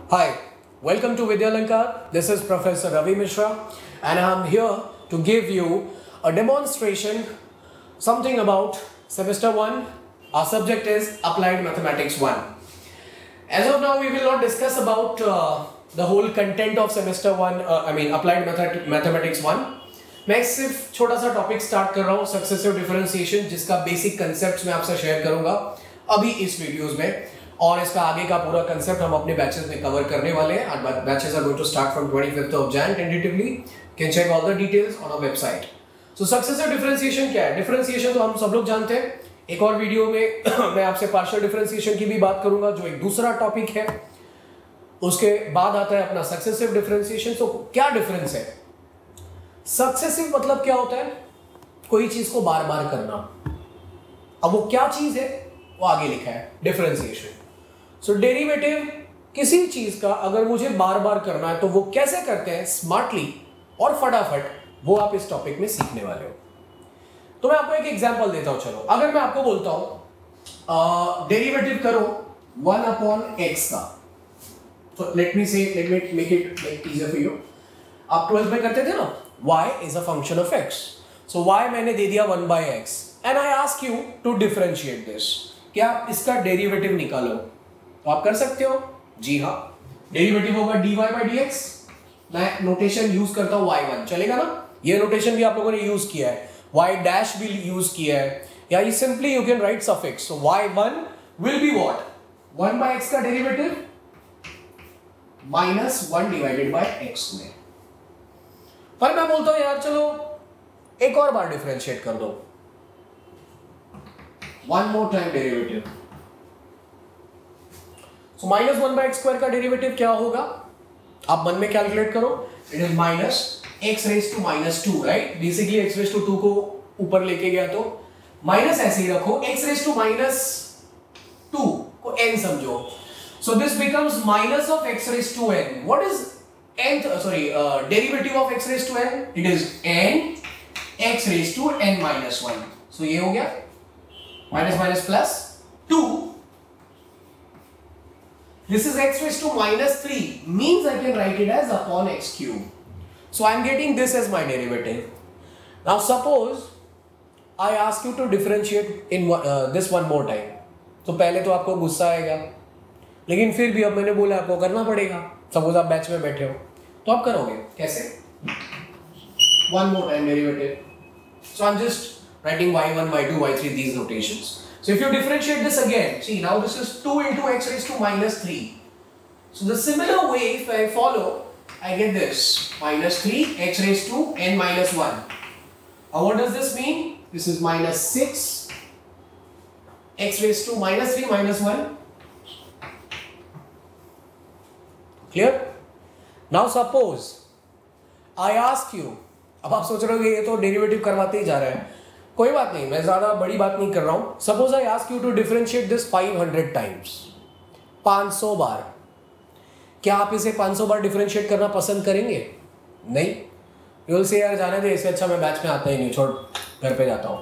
Hi, welcome to Vidyalankar. This is Professor Ravi Mishra and I am here to give you a demonstration, something about semester 1. Our subject is Applied Mathematics 1. As of now, we will not discuss about the whole content of semester 1, Applied Mathematics 1. मैं सिर्फ छोटा सा topic start कर रहा हूँ successive differentiation, जिसका basic concept मैं आपसे शेयर करूंगा अभी इस वीडियोस में, और इसका आगे का पूरा कंसेप्ट हम अपने बैचेस में कवर करने वाले हैं. Batches are going to start from 25th of Jan tentatively. Can check all the details on our website. So successive differentiation क्या है? डिफरेंशिएशन तो हम सब लोग जानते हैं. एक और वीडियो में मैं आपसे पार्शियल डिफरेंशिएशन की भी बात करूंगा, जो एक दूसरा टॉपिक है. उसके बाद आता है अपना सक्सेसिव डिफरेंशिएशन. तो क्या डिफरेंस है? सक्सेसिव मतलब क्या होता है? कोई चीज को बार बार करना. अब वो क्या चीज है वो आगे लिखा है, डिफरेंशिएशन. सो डेरिवेटिव किसी चीज का अगर मुझे बार बार करना है तो वो कैसे करते हैं स्मार्टली और फटाफट, वो आप इस टॉपिक में सीखने वाले हो. तो मैं आपको एक एग्जांपल देता हूं. चलो, अगर मैं आपको बोलता हूं डेरिवेटिव करो 1/x का, तो let me make it easier for you. आप 12th में करते थे ना, y is a function of x. So y मैंने दे दिया 1/x and I ask you to differentiate this. क्या आप इसका डेरिवेटिव निकालो? तो आप कर सकते हो. जी हाँ, डेरिवेटिव होगा dy/dx. मैं नोटेशन यूज करता हूँ y1, चलेगा ना? ये नोटेशन भी आप लोगों ने यूज किया है, y डैश भी यूज किया है, या ये simply you can write suffix. So y1 will be what? 1/x का डेरिवेटिव -1 डिवाइडेड बाय x में. पर मैं बोलता हूं यार चलो एक और बार डिफरेंशिएट कर दो. One more time derivative. So -1/x² का डेरिवेटिव क्या होगा? आप मन में कैलकुलेट करो. It is -(x⁻²), right? Basically x⁻² को ऊपर लेके गया तो माइनस ऐसे ही रखो, x⁻² को n समझो. So this becomes minus of x⁻n. What is derivative of x⁻n? It is n x⁻n-1. So ये हो गया minus plus 2. This is x⁻³ means I can write it as upon x³. So I am getting this as my derivative. Now suppose I ask you to differentiate in this one more time. तो पहले तो आपको गुस्सा आएगा, लेकिन फिर भी अब मैंने बोला आपको करना पड़ेगा. सपोज आप बैच में बैठे हो तो आप करोगे कैसे? One more time derivative. So I am just writing y1 y2 y3 these notations. So if you differentiate this again, see now this is 2 into x⁻³ So the similar way if I follow, I get this -3 x⁻n-1. Now what does this mean? This is -6 x⁻³ -1. Clear? Now suppose I ask you, अब आप सोच रहे हो ये तो derivative करवाते ही जा रहे हैं. कोई बात नहीं, मैं ज्यादा बड़ी बात नहीं कर रहा हूं. Suppose I ask you to differentiate this 500 times, 500 बार. क्या आप इसे 500 बार डिफरेंशिएट करना पसंद करेंगे? नहीं. यू विल से यार जाने दे, इससे अच्छा मैं बैच में आता ही नहीं, छोड़ घर पे जाता हूं.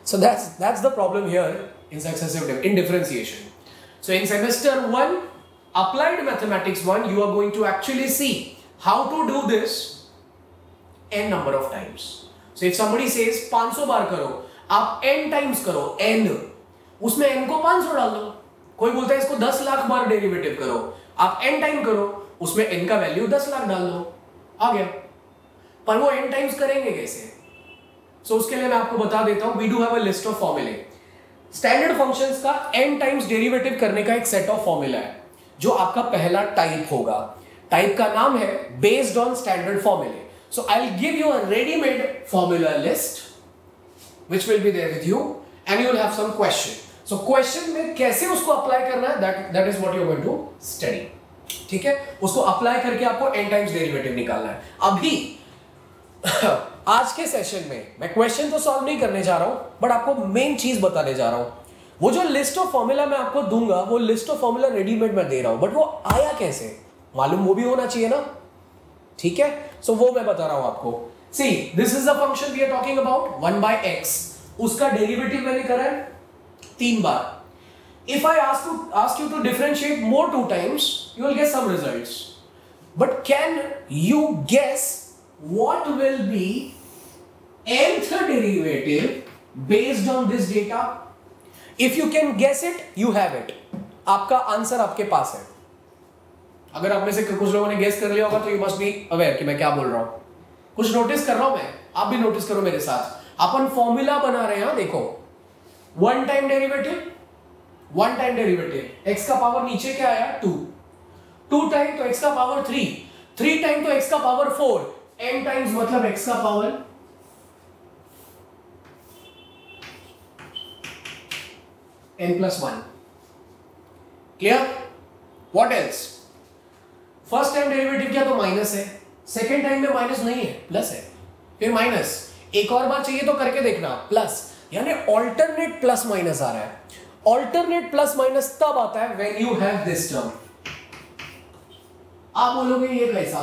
So that's the problem here in successive in differentiation. So in semester 1 Applied Mathematics 1, you are going to actually see how to do this n number of times. So if somebody says 500 बार करो, आप n times करो, n, उसमें n को 500 डाल दो. कोई बोलता है इसको 10 लाख बार डेरिवेटिव करो, आप n टाइम करो, उसमें n का वैल्यू 10 लाख डाल दो, आ गया. पर वो n टाइम्स करेंगे कैसे? सो उसके लिए मैं आपको बता देता हूं. We do have a list of formulae. Standard functions का n टाइम्स डेरिवेटिव करने का एक सेट ऑफ फॉर्मूला है, जो आपका पहला टाइप होगा. टाइप का नाम है बेस्ड ऑन स्टैंडर्ड फॉर्मूले. So I will give you a readymade formula list which will be there with you and you will have some question. So question में कैसे उसको अप्लाई करना है, that is what you are going to study. ठीक है, उसको apply करके आपको n टाइम्स डेरिवेटिव निकालना है. अभी आज के सेशन में मैं क्वेश्चन तो सॉल्व नहीं करने जा रहा हूं, बट आपको मेन चीज बताने जा रहा हूं. वो जो लिस्ट ऑफ फॉर्मूला मैं आपको दूंगा, वो लिस्ट ऑफ फॉर्मूला रेडीमेड मैं दे रहा हूं, बट वो आया कैसे मालूम वो भी होना चाहिए ना. ठीक है, सो वो मैं बता रहा हूं आपको. See this is the function we are talking about 1/x. उसका डेरिवेटिव मैंने करा है 3 बार. If I ask you to differentiate more 2 times, you will get some results. But can you guess what will be nth derivative based on this data? If you can guess it, you have it. आपका answer आपके पास है. अगर आप में से कुछ लोगों ने गेस कर लिया होगा तो यू मस्ट बी अवेयर कि मैं क्या बोल रहा हूं. कुछ नोटिस कर रहा हूं मैं, आप भी नोटिस करो मेरे साथ. अपन फॉर्मूला बना रहे हैं. देखो, वन टाइम डेरिवेटिव x का पावर नीचे क्या आया 2, 2 टाइम तो x का पावर 3, 3 टाइम तो x का पावर 4, n टाइम्स मतलब x का power n+1. Clear? What else? First time derivative क्या तो माइनस है, सेकेंड टाइम में माइनस नहीं है, प्लस है, फिर माइनस. एक और बार चाहिए तो करके देखना, प्लस. यानी ऑल्टरनेट प्लस माइनस आ रहा है. ऑल्टरनेट प्लस माइनस तब आता है when you have this term. आप बोलोगे ये कैसा?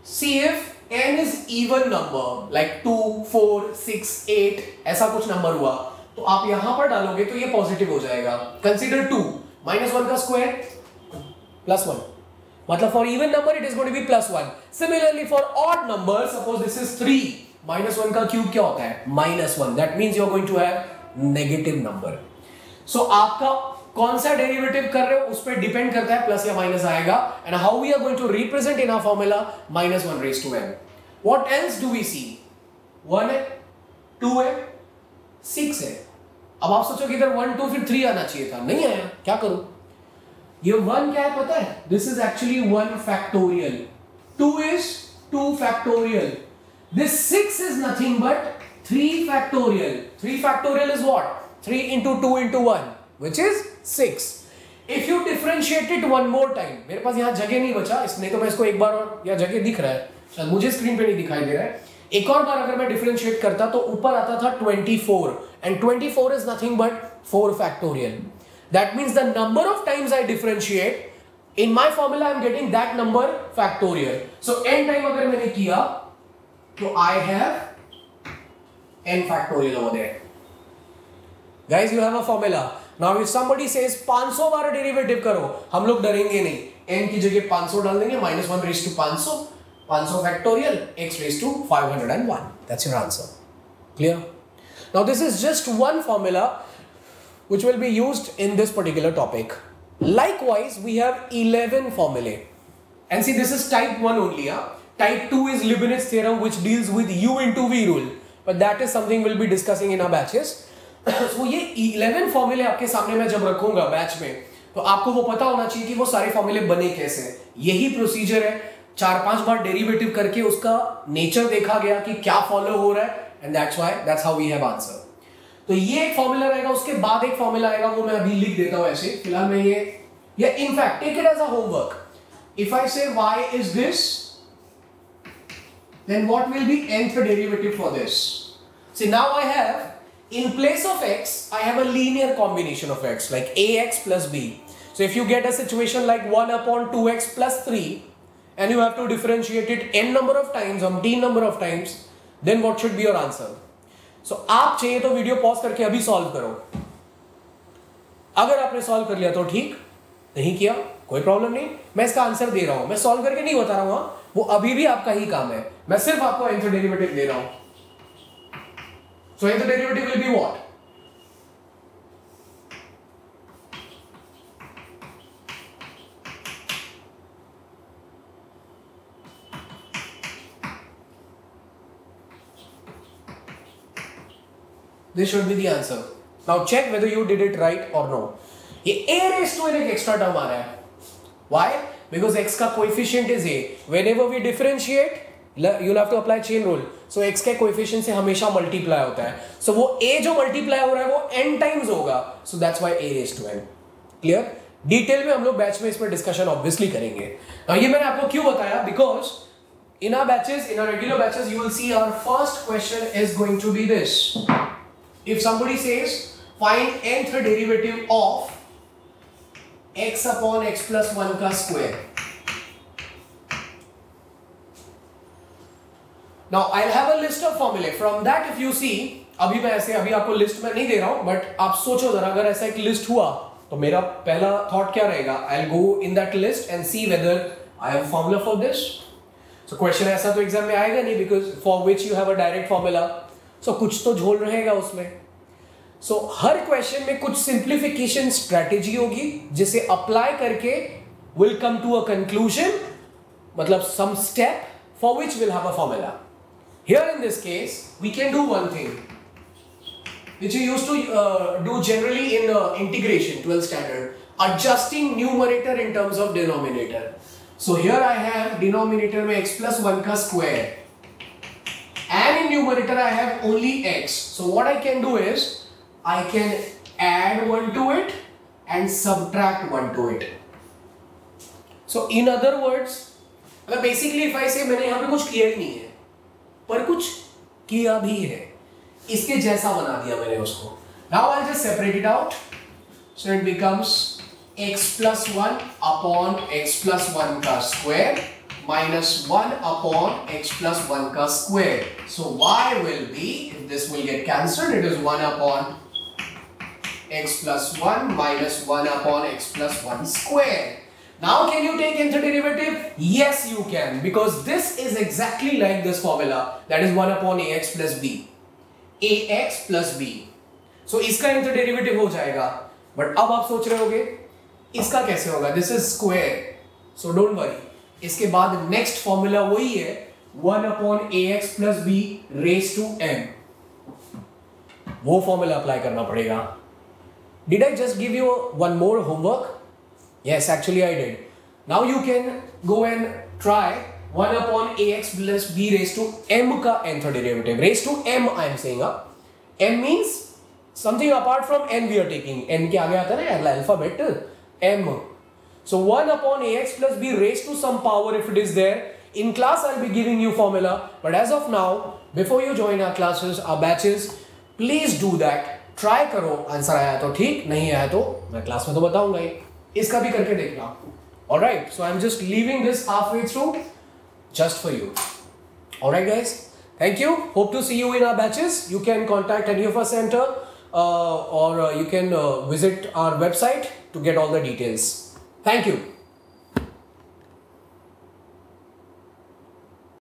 See if n is even number like 2, 4, 6, 8 ऐसा कुछ नंबर हुआ तो आप यहां पर डालोगे तो ये पॉजिटिव हो जाएगा. कंसीडर 2 -1 का स्क्वायर +1, मतलब for even number it is going to be +1. Similarly for odd number, suppose this is 3, -1 का क्यूब क्या होता है? -1. That means you are going to have negative number. So आपका कौन सा डेरिवेटिव कर रहे हो उस पर डिपेंड करता है प्लस या माइनस आएगा. And how we are going to represent in our formula -1 what else do we see? 1 है, 2 है, 6 है. अब आप सोचो कि इधर 1, 2 फिर 3 आना चाहिए था, नहीं आया, क्या करूं? ये 1 क्या है पता है? This is actually 1 factorial. 2 is 2 factorial. This 6 is nothing but 3 factorial. 3 factorial is what? 3 into 2 into 1, which is 6. If you differentiate it one more time, मेरे पास यहाँ जगह नहीं बचा, इसलिए तो मैं इसको एक बार और, या जगह दिख रहा है शायद, मुझे स्क्रीन पे नहीं दिखाई दे रहा है. एक और बार अगर मैं डिफरेंशिएट करता तो ऊपर आता था 24, and 24 is nothing but 4 factorial. That means the number of times I differentiate in my formula, I am getting that number factorial. So n time अगर मैंने किया तो I have n factorial over there. Guys, you have a formula. Now if somebody says 500 bar derivative करो, हम लोग डरेंगे नहीं. n की जगह 500 डाल देंगे, -1 raised to 500, 500 factorial, x raised to 501. That's your answer. Clear? Now this is just one formula which will be used in this particular topic. Likewise, we have 11 formulae. And see, this is type 1 only. Type 2 is Leibniz theorem, which deals with U into V rule. But that is something we'll be discussing in our batches. So ये 11 formulae आपके सामने मैं जब रखूंगा batch में, तो आपको वो पता होना चाहिए कि वो सारे फॉर्मूले बने कैसे. यही प्रोसीजर है. 4-5 बार डेरिवेटिव करके उसका नेचर देखा गया कि क्या फॉलो हो रहा है, and that's how we have answer. तो ये एक फॉर्मूला रहेगा, उसके बाद एक फॉर्मूला आएगा, वो मैं अभी लिख देता हूं ऐसे. फिलहाल मैं ये in fact take it as a homework. If I say y is this, then what will be nth derivative for this? See, now I have, in place of x, I have a linear combination of x, like ax plus b. So if you get a situation like 1/2x plus 3, and you have to differentiate it n number of times, umpteen number of times, then what should be your answer? So आप चाहिए तो video pause करके अभी solve करो. अगर आपने solve कर लिया तो ठीक, नहीं किया कोई प्रॉब्लम नहीं. मैं इसका आंसर दे रहा हूं, मैं सॉल्व करके नहीं बता रहा हूं, वो अभी भी आपका ही काम है. मैं सिर्फ आपको nth डेरिवेटिव दे रहा हूं. So nth derivative will be what? This should be the answer. Now check whether you did it right or no. ये a raised to n एक extra term आ रहा है. Why? Because x का coefficient is a. Whenever we differentiate, you'll have to apply chain rule. So x के coefficient से हमेशा multiply होता है. So वो a जो multiply हो रहा है वो n times होगा. So that's why a raised to n. Clear? Detail में हम लोग बैच में इस पर discussion obviously करेंगे. Now ये मैंने आपको क्यों बताया? Because in our batches, in our regular batches, you will see our first question is going to be this. If somebody says find nth derivative of x upon x plus 1 का square. Now I'll have a list of formulae. From that, if you see, अभी मैं ऐसे अभी आपको list में नहीं दे रहा हूं, बट आप सोचो जरा, अगर ऐसा एक लिस्ट हुआ तो मेरा पहला थॉट क्या रहेगा? I will go in that list and see whether I have formula for this. So question ऐसा तो एग्जाम में आएगा नहीं, because for which you have a direct formula. So कुछ तो झोल रहेगा उसमें. सो हर क्वेश्चन में कुछ सिंप्लीफिकेशन स्ट्रेटेजी होगी जिसे अप्लाई करके will come to a conclusion, मतलब some step for which will have a formula. Here in this case we can do one thing which you used to do generally in integration 12th standard, adjusting numerator in terms of denominator. So here I have denominator में x plus 1 का square and in numerator I have only x. So what I can do is I can add 1 to it and subtract 1 to it. So in other words, basically if I say मैंने यहाँ पे कुछ किया ही नहीं है पर कुछ किया भी है, इसके जैसा बना दिया मैंने उसको. Now I'll just separate it out. So it becomes x plus 1 upon x plus 1 का square minus 1 upon x plus 1 का square. So y will be, if this will get cancelled, it is 1 upon x plus 1 minus 1 upon x plus 1 square. Now can you take nth derivative? Yes you can, because this is exactly like this formula, that is 1 upon ax plus b. ax plus b. So इसका nth derivative हो जाएगा. But अब आप सोच रहे होगे इसका कैसे होगा? This is square, so don't worry. इसके बाद नेक्स्ट फॉर्मूला वही है 1 upon ax plus b raise to m. वो फॉर्मूला अप्लाई करना पड़ेगा. Did I just give you one more homework? Yes, actually I did. Now you can go and try 1 upon ax plus b raised to m का nth derivative. Raised to m I am saying. M means something apart from n we are taking. n के आगे आता है ना alphabet m. So 1 upon ax plus b raised to some power if it is there. In class I'll be giving you formula, but as of now, before you join our classes, our batches, please do that. Try करो. Answer आया तो ठीक, नहीं आया तो मैं class में तो बताऊंगा ही. इसका भी करके देखना. Alright, so I'm just leaving this halfway through just for you. Alright guys, thank you. Hope to see you in our batches. You can contact any of our center or you can visit our website to get all the details. Thank you.